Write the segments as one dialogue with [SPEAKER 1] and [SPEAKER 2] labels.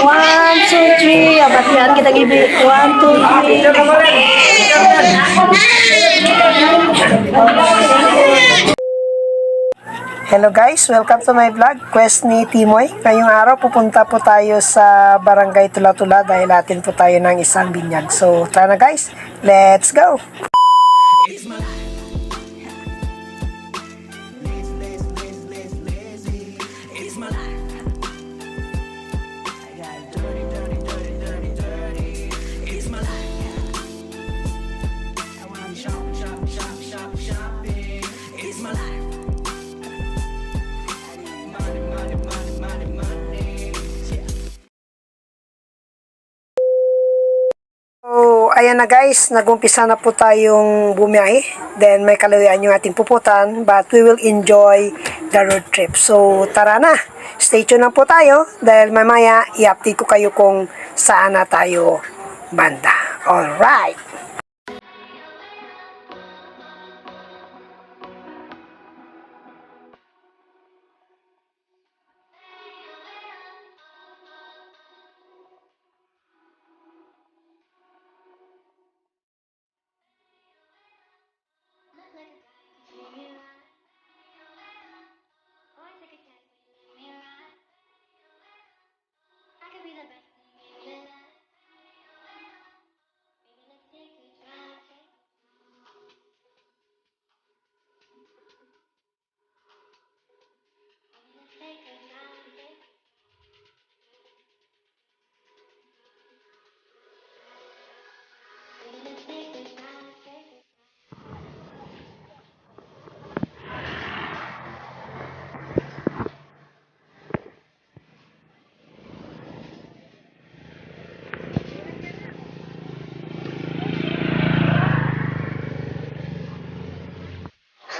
[SPEAKER 1] One, two, three. Batian kita gibi. One, two, three. Hello guys, welcome to my vlog, Quest ni Timoy. Ngayong araw pupunta po tayo sa Barangay Tula-Tula dahil atin po tayo ng isang binyag. So tara na guys, let's go! So, ayan na guys, nagumpisa na po tayong bumiyahe. Then, may kalawian yung ating puputan, but we will enjoy the road trip. So, tara na! Stay tuned na po tayo dahil mamaya i-update ko kayo kung saan na tayo banda. Alright!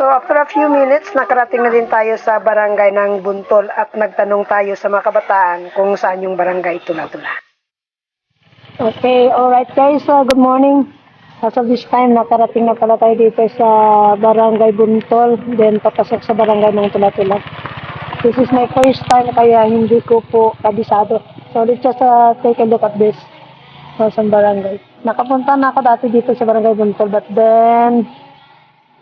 [SPEAKER 1] So after a few minutes, nakarating na din tayo sa barangay ng Buntol at nagtanong tayo sa mga kabataan kung saan yung barangay Tula-Tula. Okay, alright guys, good morning. As of this time, nakarating na pala tayo dito sa barangay Buntol, then papasok sa barangay ng Tula-Tula. This is my first time kaya hindi ko po kabisado. So let's just take a look at this sa barangay. Nakapunta na ako dati dito sa barangay Buntol, but then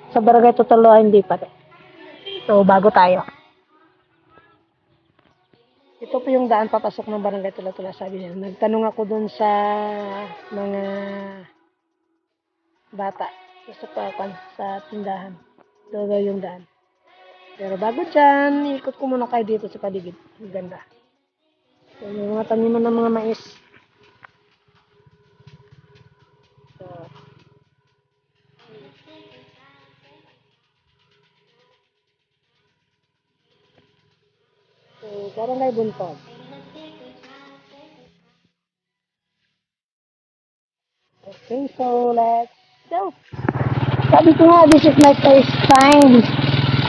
[SPEAKER 1] sa barangay Totolo hindi pa rin. So, bago tayo. Ito po yung daan papasok ng barangay Tula-Tula, sabi niya. Nagtanong ako dun sa mga bata sa tindahan. Doon yung daan. Pero bago dyan, ikot ko muna kayo dito sa paligid. Ang ganda. So, yung mga taniman ng mga mais. So, barangay Buntol. Okay, so let's go. Sabi ko nga, this is my first time.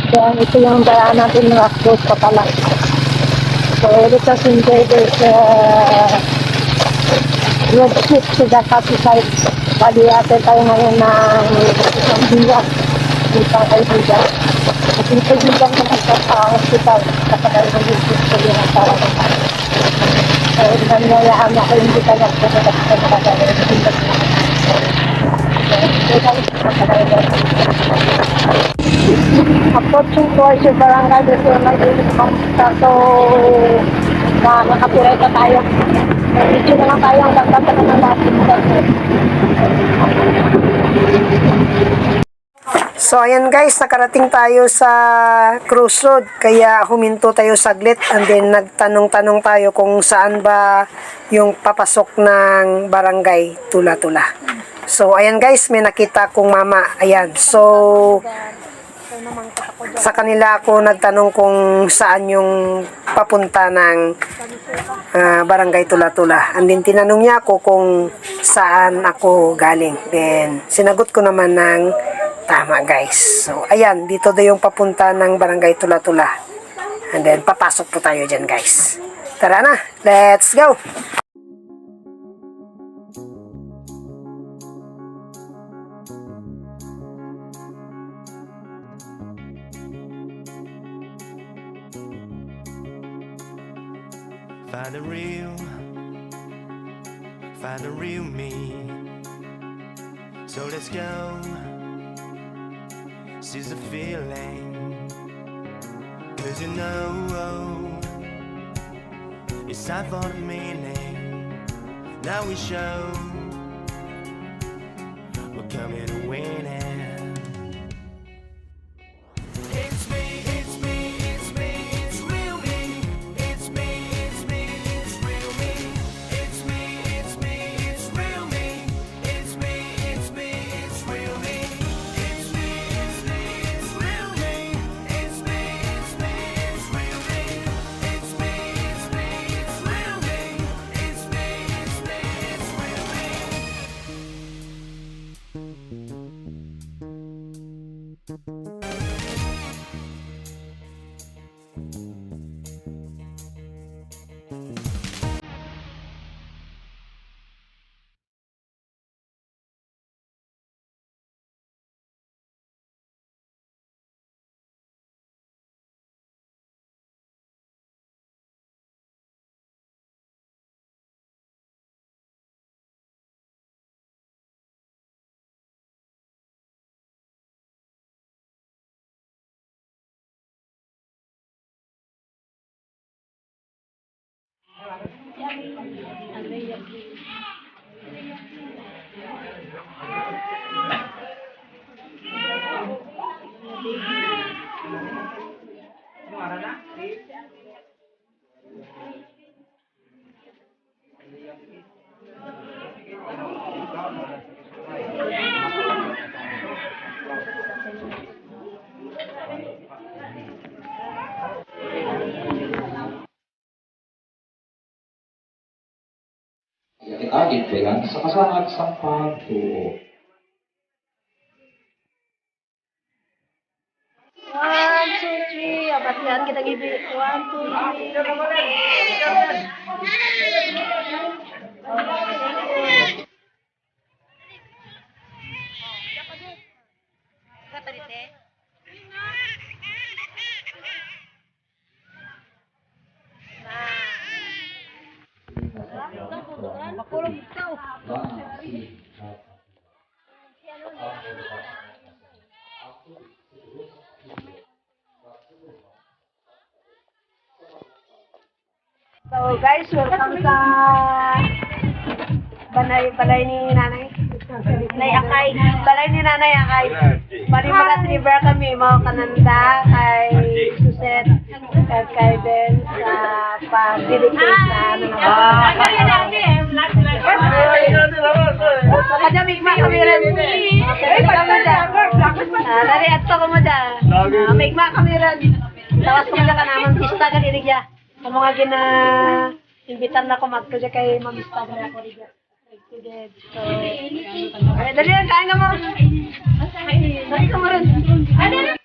[SPEAKER 1] Then, ito yung daan natin ng upload pa pala. So, let us enjoy this road trip to the countryside. Bali, atin tayo ngayon ng isang biyak. Isang kaibigan. At yung kaibigan ko sa hospital. Kapag ng business ko yung asawa ko. So, nangyayaan ako hindi ka lang sa approaching towards yung barangay dito nag-ilis pang so nakapiray ka tayo. Medyo na lang tayo ang pagkata ng natin. So ayan guys, nakarating tayo sa crossroad kaya huminto tayo saglit and then nagtanong-tanong tayo kung saan ba yung papasok ng barangay Tula-Tula. So ayan guys, may nakita kong mama. Ayan. So sa kanila ako nagtanong kung saan yung papunta ng barangay Tula-Tula. And then tinanong niya ako kung saan ako galing. Then sinagot ko naman ng tama guys. So ayan, dito daw yung papunta ng barangay Tula-Tula. And then papasok po tayo dyan guys. Tara na, let's go!
[SPEAKER 2] Find the real find the real me. So let's go, seize the feeling. Cause you know, it's time for the meaning. Now we show we're coming to win it. It's me, it's me, it's me, it's real me. It's me, it's me, it's real me. It's me, it's me, it's real me. It's me, it's me, it's real me. It's me, it's me, it's real me. It's me, it's me, it's real me. It's me, it's me, it's real me. It's me, it's me, it's real me.
[SPEAKER 3] Kita dipegang sangat sampai tuh.
[SPEAKER 4] 1, 2, 3. Apat yan kita gibi. 1, 2, 3. Makulong ikaw. So guys, welcome sa balay ni Nanay. Nanay Akay. Balay ni Nanay Akay. Bali mga driver kami, mga kananda, kay Suset, kay Ben, sa pag-dedicate na ano na ba. So kadya migma kami rin. Dari ato ko mo dyan. Migma kami rin. Tawas ko ka naman pista ka dirigya. Ang mga imbitan na ko magpudya kay mamista na ako rin. So, dali lang, kain ka mo. Dali ka mo rin.